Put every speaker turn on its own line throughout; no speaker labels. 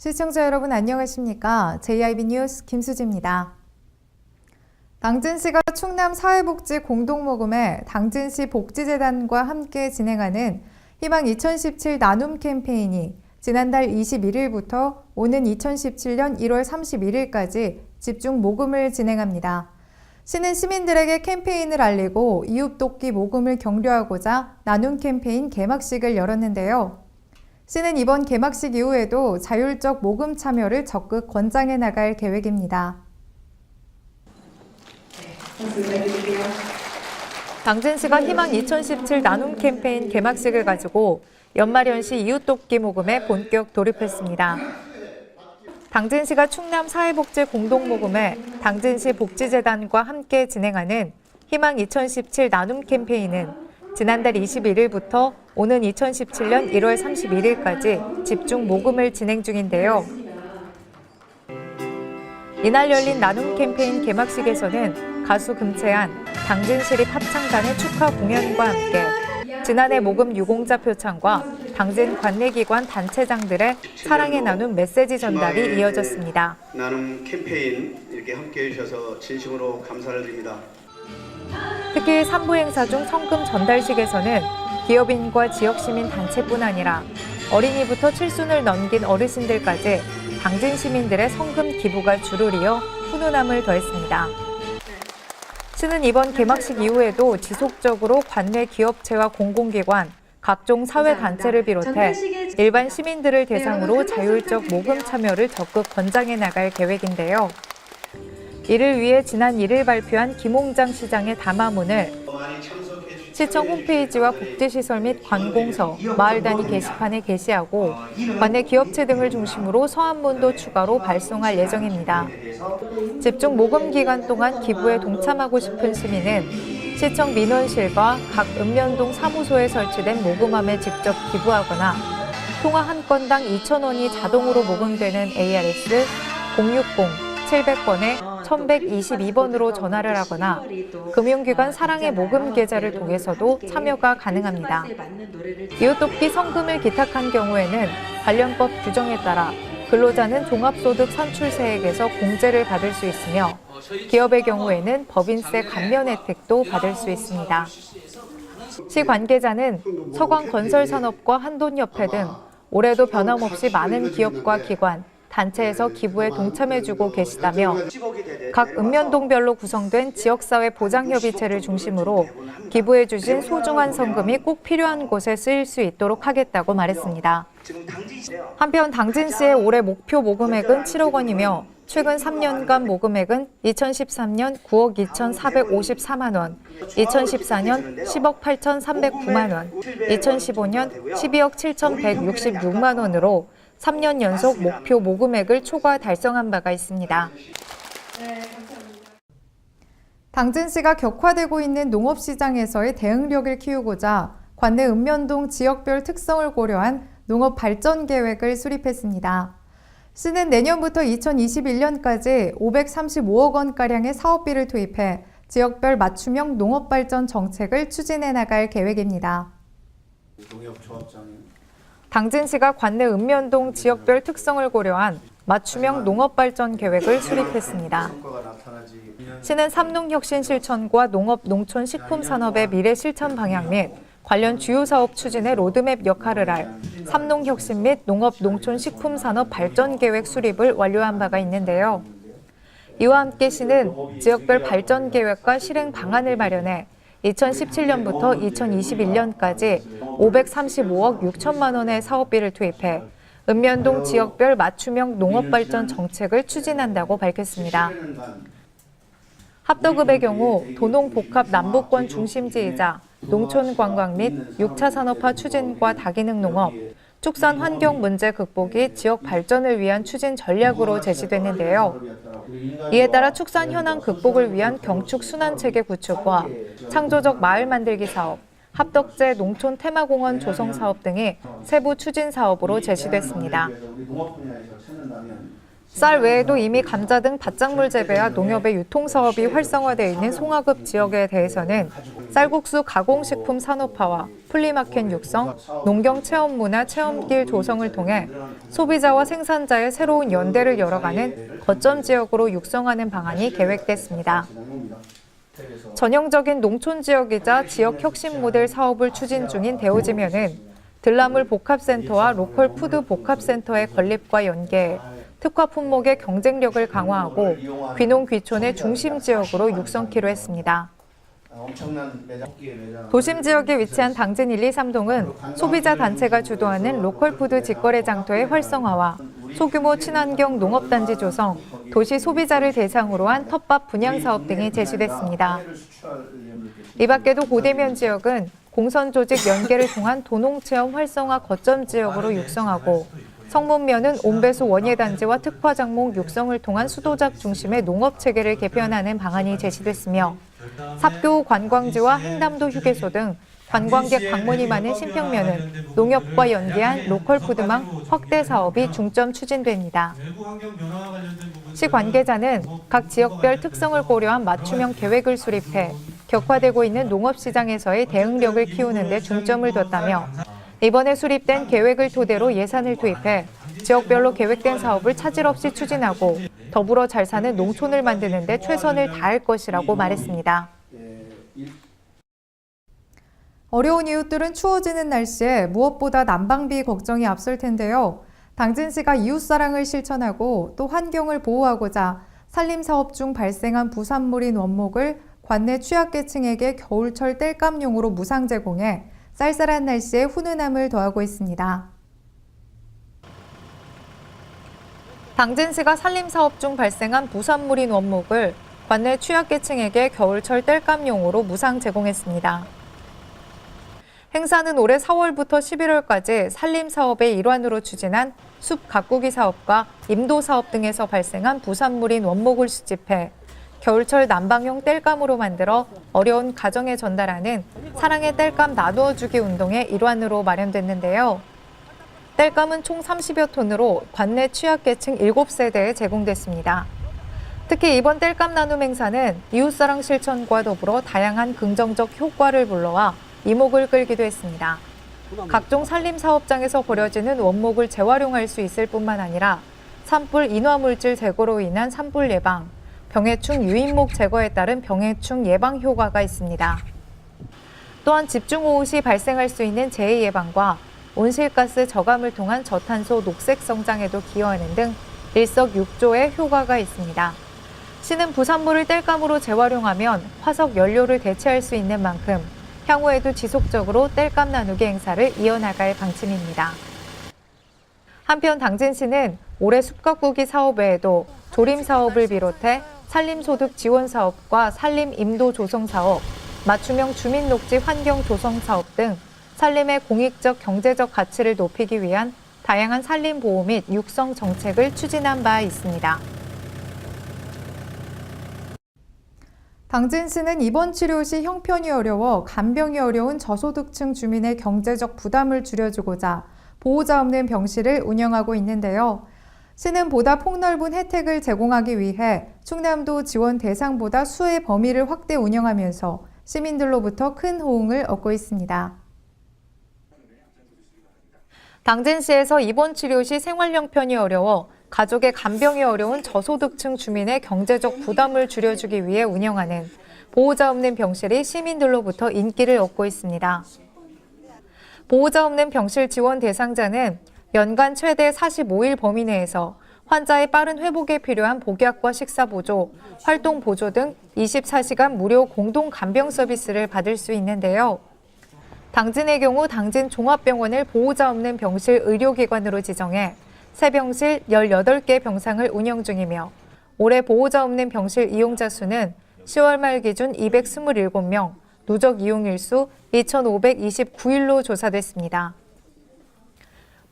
시청자 여러분 안녕하십니까? JIB 뉴스 김수지입니다. 당진시가 충남 사회복지 공동모금회 당진시 복지재단과 함께 진행하는 희망 2017 나눔 캠페인이 지난달 21일부터 오는 2017년 1월 31일까지 집중 모금을 진행합니다. 시는 시민들에게 캠페인을 알리고 이웃 돕기 모금을 격려하고자 나눔 캠페인 개막식을 열었는데요. 시는 이번 개막식 이후에도 자율적 모금 참여를 적극 권장해 나갈 계획입니다. 당진시가 희망 2017 나눔 캠페인 개막식을 가지고 연말연시 이웃 돕기 모금에 본격 돌입했습니다. 당진시가 충남 사회복지 공동모금회 당진시 복지재단과 함께 진행하는 희망 2017 나눔 캠페인은 지난달 21일부터 오는 2017년 1월 31일까지 집중 모금을 진행 중인데요. 이날 열린 나눔 캠페인 개막식에서는 가수 금채한, 당진시립 합창단의 축하 공연과 함께 지난해 모금 유공자 표창과 당진 관내기관 단체장들의 사랑의 나눔 메시지 전달이 이어졌습니다.
나눔 캠페인 이렇게 함께해 주셔서 진심으로 감사를 드립니다.
특히 3부 행사 중 성금 전달식에서는 기업인과 지역시민 단체뿐 아니라 어린이부터 칠순을 넘긴 어르신들까지 당진 시민들의 성금 기부가 줄을 이어 훈훈함을 더했습니다. 시는 이번 개막식 이후에도 지속적으로 관내 기업체와 공공기관, 각종 사회단체를 비롯해 일반 시민들을 대상으로 자율적 모금 참여를 적극 권장해 나갈 계획인데요. 이를 위해 지난 1일 발표한 김홍장 시장의 담화문을 시청 홈페이지와 복지시설 및 관공서, 마을 단위 게시판에 게시하고 관내 기업체 등을 중심으로 서한문도 추가로 발송할 예정입니다. 집중 모금 기간 동안 기부에 동참하고 싶은 시민은 시청 민원실과 각 읍면동 사무소에 설치된 모금함에 직접 기부하거나 통화 한 건당 2,000원이 자동으로 모금되는 ARS 060-700번에 1122번으로 전화를 하거나 금융기관 사랑의 모금 계좌를 통해서도 참여가 가능합니다. 이웃돕기 성금을 기탁한 경우에는 관련법 규정에 따라 근로자는 종합소득 산출세액에서 공제를 받을 수 있으며 기업의 경우에는 법인세 감면 혜택도 받을 수 있습니다. 시 관계자는 서광건설산업과 한돈협회 등 올해도 변함없이 많은 기업과 기관, 단체에서 기부에 동참해주고 계시다며 각 읍면동별로 구성된 지역사회 보장협의체를 중심으로 기부해주신 소중한 성금이 꼭 필요한 곳에 쓰일 수 있도록 하겠다고 말했습니다. 한편 당진시의 올해 목표 모금액은 7억 원이며 최근 3년간 모금액은 2013년 9억 2,454만 원, 2014년 10억 8,309만 원, 2015년 12억 7,166만 원으로 3년 연속 목표 모금액을 초과 달성한 바가 있습니다. 당진시가 격화되고 있는 농업시장에서의 대응력을 키우고자 관내 읍면동 지역별 특성을 고려한 농업 발전 계획을 수립했습니다. 시는 내년부터 2021년까지 535억 원가량의 사업비를 투입해 지역별 맞춤형 농업 발전 정책을 추진해 나갈 계획입니다. 당진시가 관내 읍면동 지역별 특성을 고려한 맞춤형 농업발전 계획을 수립했습니다. 시는 삼농혁신 실천과 농업, 농촌, 식품 산업의 미래 실천 방향 및 관련 주요 사업 추진의 로드맵 역할을 할 삼농혁신 및 농업, 농촌, 식품 산업 발전 계획 수립을 완료한 바가 있는데요. 이와 함께 시는 지역별 발전 계획과 실행 방안을 마련해 2017년부터 2021년까지 535억 6천만 원의 사업비를 투입해 읍면동 지역별 맞춤형 농업발전 정책을 추진한다고 밝혔습니다. 합도급의 경우 도농복합 남북권 중심지이자 농촌관광 및 6차 산업화 추진과 다기능 농업, 축산 환경 문제 극복이 지역 발전을 위한 추진 전략으로 제시됐는데요. 이에 따라 축산 현황 극복을 위한 경축 순환체계 구축과 창조적 마을 만들기 사업, 합덕제 농촌 테마공원 조성 사업 등이 세부 추진 사업으로 제시됐습니다. 쌀 외에도 이미 감자 등 바짝물 재배와 농협의 유통사업이 활성화되어 있는 송화급 지역에 대해서는 쌀국수 가공식품 산업화와 플리마켓 육성, 농경 체험문화 체험길 조성을 통해 소비자와 생산자의 새로운 연대를 열어가는 거점 지역으로 육성하는 방안이 계획됐습니다. 전형적인 농촌 지역이자 지역 혁신 모델 사업을 추진 중인 대오지면은 들나물 복합센터와 로컬 푸드 복합센터의 건립과 연계해 특화 품목의 경쟁력을 강화하고 귀농 귀촌의 중심 지역으로 육성키로 했습니다. 도심 지역에 위치한 당진 1, 2, 3동은 소비자 단체가 주도하는 로컬 푸드 직거래 장터의 활성화와 소규모 친환경 농업단지 조성, 도시 소비자를 대상으로 한 텃밭 분양 사업 등이 제시됐습니다. 이 밖에도 고대면 지역은 공선 조직 연계를 통한 도농체험 활성화 거점 지역으로 육성하고 성문면은 온배수 원예단지와 특화작목 육성을 통한 수도작 중심의 농업체계를 개편하는 방안이 제시됐으며 삽교 관광지와 횡담도 휴게소 등 관광객 방문이 많은 신평면은 농협과 연계한 로컬 푸드망 확대 사업이 중점 추진됩니다. 시 관계자는 각 지역별 특성을 고려한 맞춤형 계획을 수립해 격화되고 있는 농업시장에서의 대응력을 키우는 데 중점을 뒀다며 이번에 수립된 계획을 토대로 예산을 투입해 지역별로 계획된 사업을 차질 없이 추진하고 더불어 잘 사는 농촌을 만드는 데 최선을 다할 것이라고 말했습니다. 어려운 이웃들은 추워지는 날씨에 무엇보다 난방비 걱정이 앞설 텐데요. 당진시가 이웃사랑을 실천하고 또 환경을 보호하고자 산림사업 중 발생한 부산물인 원목을 관내 취약계층에게 겨울철 땔감용으로 무상 제공해 쌀쌀한 날씨에 훈훈함을 더하고 있습니다. 당진시가 산림사업 중 발생한 부산물인 원목을 관내 취약계층에게 겨울철 땔감용으로 무상 제공했습니다. 행사는 올해 4월부터 11월까지 산림사업의 일환으로 추진한 숲 가꾸기 사업과 임도 사업 등에서 발생한 부산물인 원목을 수집해 겨울철 난방용 땔감으로 만들어 어려운 가정에 전달하는 사랑의 땔감 나누어주기 운동의 일환으로 마련됐는데요. 땔감은 총 30여 톤으로 관내 취약계층 7세대에 제공됐습니다. 특히 이번 땔감 나눔 행사는 이웃사랑 실천과 더불어 다양한 긍정적 효과를 불러와 이목을 끌기도 했습니다. 각종 산림사업장에서 버려지는 원목을 재활용할 수 있을 뿐만 아니라 산불 인화물질 제거로 인한 산불 예방, 병해충 유인목 제거에 따른 병해충 예방 효과가 있습니다. 또한 집중호우 시 발생할 수 있는 재해 예방과 온실가스 저감을 통한 저탄소 녹색 성장에도 기여하는 등 일석육조의 효과가 있습니다. 시는 부산물을 땔감으로 재활용하면 화석 연료를 대체할 수 있는 만큼 향후에도 지속적으로 땔감 나누기 행사를 이어나갈 방침입니다. 한편 당진시는 올해 숲가꾸기 사업 외에도 조림 사업을 비롯해 산림소득 지원 사업과 산림 임도 조성 사업, 맞춤형 주민녹지 환경 조성 사업 등 산림의 공익적 경제적 가치를 높이기 위한 다양한 산림 보호 및 육성 정책을 추진한 바 있습니다. 당진시는 입원 치료 시 형편이 어려워 간병이 어려운 저소득층 주민의 경제적 부담을 줄여주고자 보호자 없는 병실을 운영하고 있는데요. 시는 보다 폭넓은 혜택을 제공하기 위해 충남도 지원 대상보다 수의 범위를 확대 운영하면서 시민들로부터 큰 호응을 얻고 있습니다. 당진시에서 입원 치료 시 생활 형편이 어려워 가족의 간병이 어려운 저소득층 주민의 경제적 부담을 줄여주기 위해 운영하는 보호자 없는 병실이 시민들로부터 인기를 얻고 있습니다. 보호자 없는 병실 지원 대상자는 연간 최대 45일 범위 내에서 환자의 빠른 회복에 필요한 복약과 식사 보조, 활동 보조 등 24시간 무료 공동 간병 서비스를 받을 수 있는데요. 당진의 경우 당진 종합병원을 보호자 없는 병실 의료기관으로 지정해 새 병실 18개 병상을 운영 중이며 올해 보호자 없는 병실 이용자 수는 10월 말 기준 227명, 누적 이용일 수 2,529일로 조사됐습니다.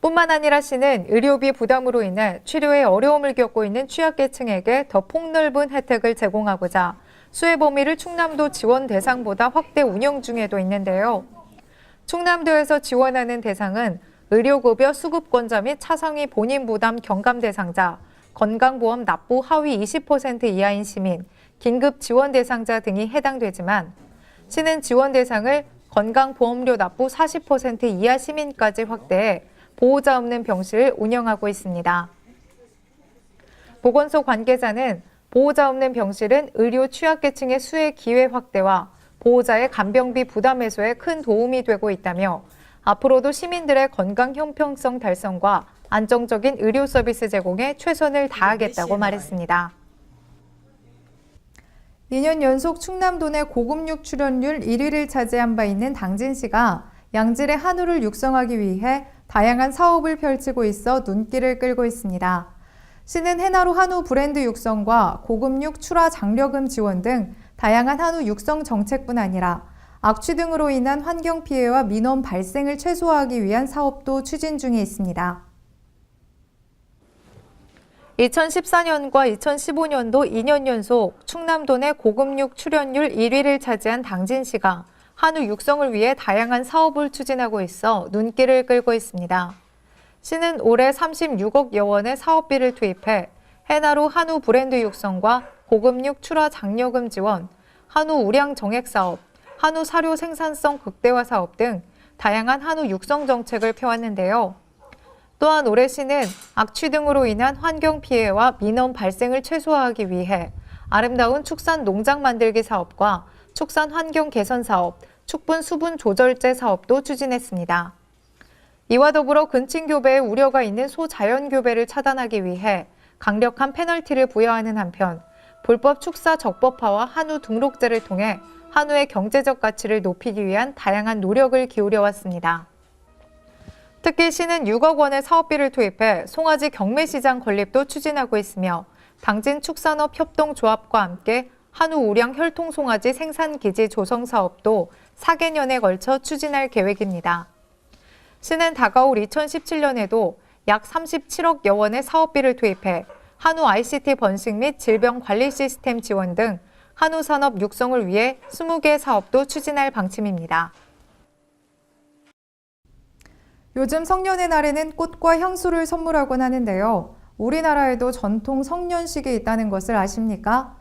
뿐만 아니라 시는 의료비 부담으로 인해 치료에 어려움을 겪고 있는 취약계층에게 더 폭넓은 혜택을 제공하고자 수혜 범위를 충남도 지원 대상보다 확대 운영 중에도 있는데요. 충남도에서 지원하는 대상은 의료급여 수급권자 및 차상위 본인 부담 경감 대상자, 건강보험 납부 하위 20% 이하인 시민, 긴급 지원 대상자 등이 해당되지만 시는 지원 대상을 건강보험료 납부 40% 이하 시민까지 확대해 보호자 없는 병실을 운영하고 있습니다. 보건소 관계자는 보호자 없는 병실은 의료 취약계층의 수혜 기회 확대와 보호자의 간병비 부담 해소에 큰 도움이 되고 있다며 앞으로도 시민들의 건강 형평성 달성과 안정적인 의료 서비스 제공에 최선을 다하겠다고 말했습니다. 2년 연속 충남도 내 고급육 출연율 1위를 차지한 바 있는 당진시가 양질의 한우를 육성하기 위해 다양한 사업을 펼치고 있어 눈길을 끌고 있습니다. 시는 해나루 한우 브랜드 육성과 고급육 출하 장려금 지원 등 다양한 한우 육성 정책뿐 아니라 악취 등으로 인한 환경 피해와 민원 발생을 최소화하기 위한 사업도 추진 중에 있습니다. 2014년과 2015년도 2년 연속 충남도 내 고급육 출연율 1위를 차지한 당진시가 한우 육성을 위해 다양한 사업을 추진하고 있어 눈길을 끌고 있습니다. 시는 올해 36억여 원의 사업비를 투입해 해나루 한우 브랜드 육성과 고급육 출하 장려금 지원, 한우 우량 정액 사업, 한우 사료 생산성 극대화 사업 등 다양한 한우 육성 정책을 펴왔는데요. 또한 올해 시는 악취 등으로 인한 환경 피해와 민원 발생을 최소화하기 위해 아름다운 축산 농장 만들기 사업과 축산 환경 개선 사업, 축분 수분 조절제 사업도 추진했습니다. 이와 더불어 근친 교배에 우려가 있는 소자연 교배를 차단하기 위해 강력한 페널티를 부여하는 한편 불법 축사 적법화와 한우 등록제를 통해 한우의 경제적 가치를 높이기 위한 다양한 노력을 기울여 왔습니다. 특히 시는 6억 원의 사업비를 투입해 송아지 경매시장 건립도 추진하고 있으며 당진축산업협동조합과 함께 한우 우량 혈통 송아지 생산기지 조성 사업도 4개년에 걸쳐 추진할 계획입니다. 시는 다가올 2017년에도 약 37억여 원의 사업비를 투입해 한우 ICT 번식 및 질병 관리 시스템 지원 등 한우 산업 육성을 위해 20개 사업도 추진할 방침입니다. 요즘 성년의 날에는 꽃과 향수를 선물하곤 하는데요. 우리나라에도 전통 성년식이 있다는 것을 아십니까?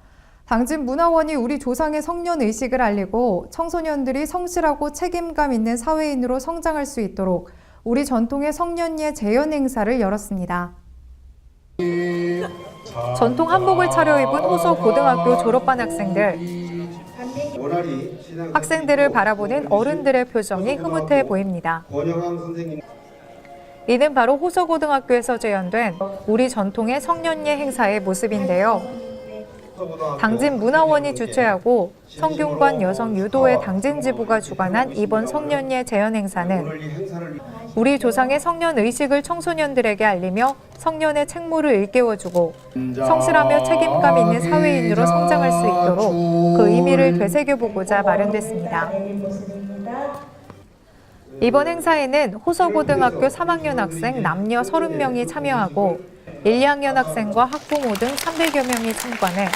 당진문화원이 우리 조상의 성년 의식을 알리고 청소년들이 성실하고 책임감 있는 사회인으로 성장할 수 있도록 우리 전통의 성년예 재현 행사를 열었습니다. 전통 한복을 차려입은 호서 고등학교 졸업반 학생들을 바라보는 어른들의 표정이 흐뭇해 보입니다. 이는 바로 호서고등학교에서 재현된 우리 전통의 성년예 행사의 모습인데요. 당진문화원이 주최하고 성균관 여성유도회 당진지부가 주관한 이번 성년예 재현 행사는 우리 조상의 성년 의식을 청소년들에게 알리며 성년의 책무를 일깨워주고 성실하며 책임감 있는 사회인으로 성장할 수 있도록 그 의미를 되새겨보고자 마련됐습니다. 이번 행사에는 호서고등학교 3학년 학생 남녀 30명이 참여하고 1, 2학년 학생과 학부모 등 300여 명이 참관해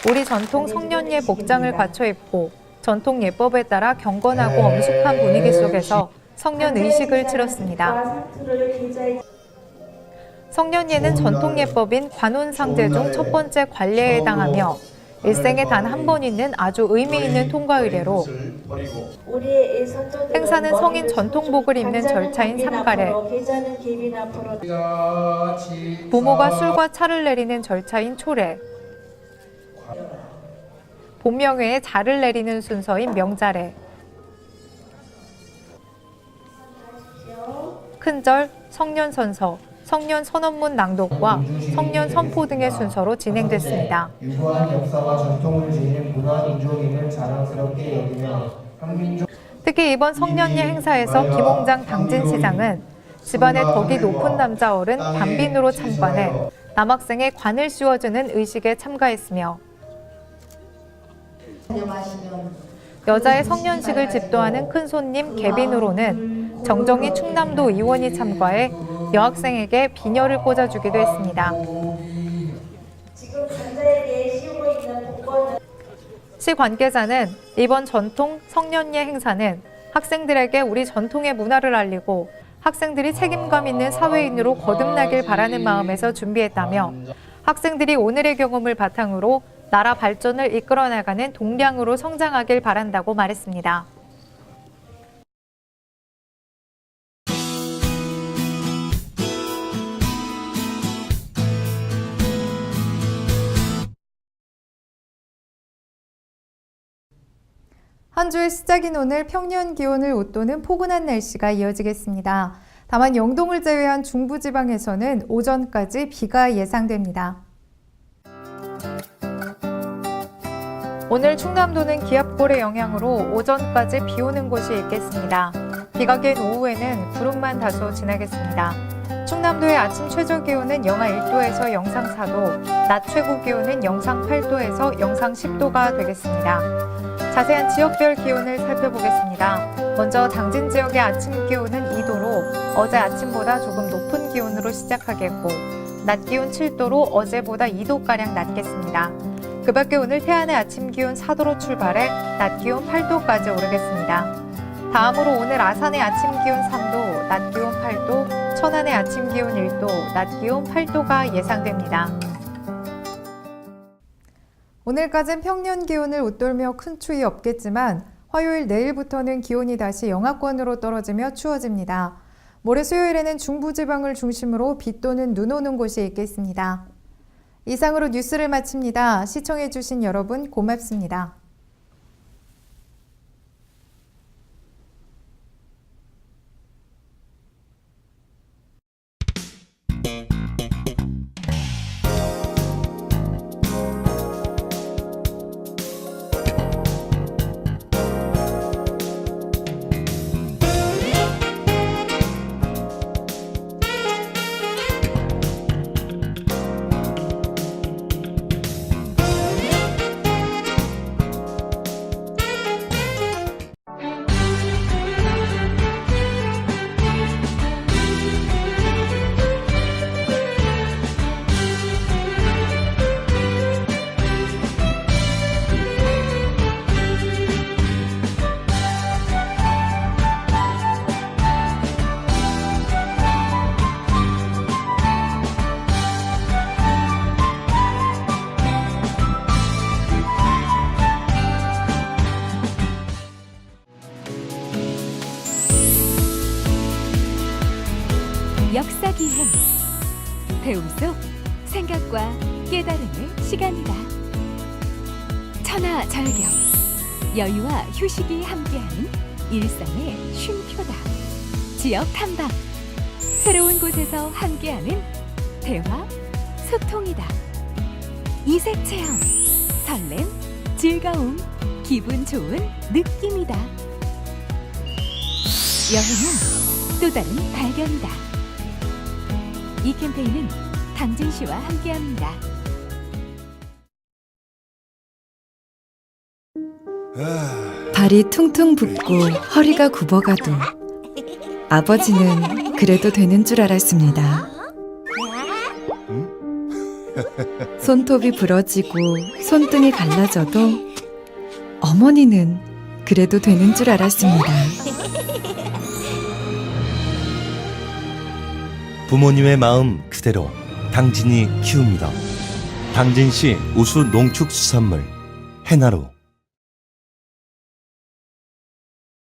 우리 전통 성년예 복장을 갖춰 입고 전통 예법에 따라 경건하고 엄숙한 분위기 속에서 성년 의식을 치렀습니다. 성년예는 전통 예법인 관혼상제 중 첫 번째 관례에 해당하며 일생에 단 한 번 있는 아주 의미 있는 통과 의례로 행사는 성인 전통복을 입는 절차인 삼가례, 부모가 술과 차를 내리는 절차인 초례, 본명회에 자를 내리는 순서인 명자례, 큰절, 성년선서, 성년 선언문 낭독과 성년 선포 등의 순서로 진행됐습니다.
유구한 역사와 전통을 지닌 문화민족임을 자랑스럽게 여기며
특히 이번 성년예 행사에서 김홍장 당진시장은 집안의 덕이 높은 남자 어른 반빈으로 참관해 남학생의 관을 씌워주는 의식에 참가했으며 여자의 성년식을 집도하는 큰손님 개빈으로는 정정희 충남도 의원이 참가해 여학생에게 비녀를 꽂아주기도 했습니다. 시 관계자는 이번 전통 성년예 행사는 학생들에게 우리 전통의 문화를 알리고 학생들이 책임감 있는 사회인으로 거듭나길 바라는 마음에서 준비했다며 학생들이 오늘의 경험을 바탕으로 나라 발전을 이끌어 나가는 동량으로 성장하길 바란다고 말했습니다. 한 주의 시작인 오늘 평년 기온을 웃도는 포근한 날씨가 이어지겠습니다. 다만 영동을 제외한 중부지방에서는 오전까지 비가 예상됩니다. 오늘 충남도는 기압골의 영향으로 오전까지 비 오는 곳이 있겠습니다. 비가 갠 오후에는 구름만 다소 지나겠습니다. 충남도의 아침 최저 기온은 영하 1도에서 영상 4도, 낮 최고 기온은 영상 8도에서 영상 10도가 되겠습니다. 자세한 지역별 기온을 살펴보겠습니다. 먼저 당진 지역의 아침 기온은 2도로 어제 아침보다 조금 높은 기온으로 시작하겠고 낮 기온 7도로 어제보다 2도가량 낮겠습니다. 그 밖에 오늘 태안의 아침 기온 4도로 출발해 낮 기온 8도까지 오르겠습니다. 다음으로 오늘 아산의 아침 기온 3도, 낮 기온 8도, 천안의 아침 기온 1도, 낮 기온 8도가 예상됩니다. 오늘까지는 평년 기온을 웃돌며 큰 추위 없겠지만 화요일 내일부터는 기온이 다시 영하권으로 떨어지며 추워집니다. 모레 수요일에는 중부지방을 중심으로 비 또는 눈 오는 곳이 있겠습니다. 이상으로 뉴스를 마칩니다. 시청해주신 여러분 고맙습니다.
역사기행 배움 속 생각과 깨달음의 시간이다. 천하절경 여유와 휴식이 함께하는 일상의 쉼표다. 지역 탐방 새로운 곳에서 함께하는 대화 소통이다. 이색 체험 설렘 즐거움 기분 좋은 느낌이다. 여행은 또 다른 발견이다. 이 캠페인은 당진시와 함께합니다.
발이 퉁퉁 붓고 허리가 굽어가도 아버지는 그래도 되는 줄 알았습니다. 손톱이 부러지고 손등이 갈라져도 어머니는 그래도 되는 줄 알았습니다.
부모님의 마음 그대로 당진이 키웁니다. 당진시 우수 농축수산물 해나루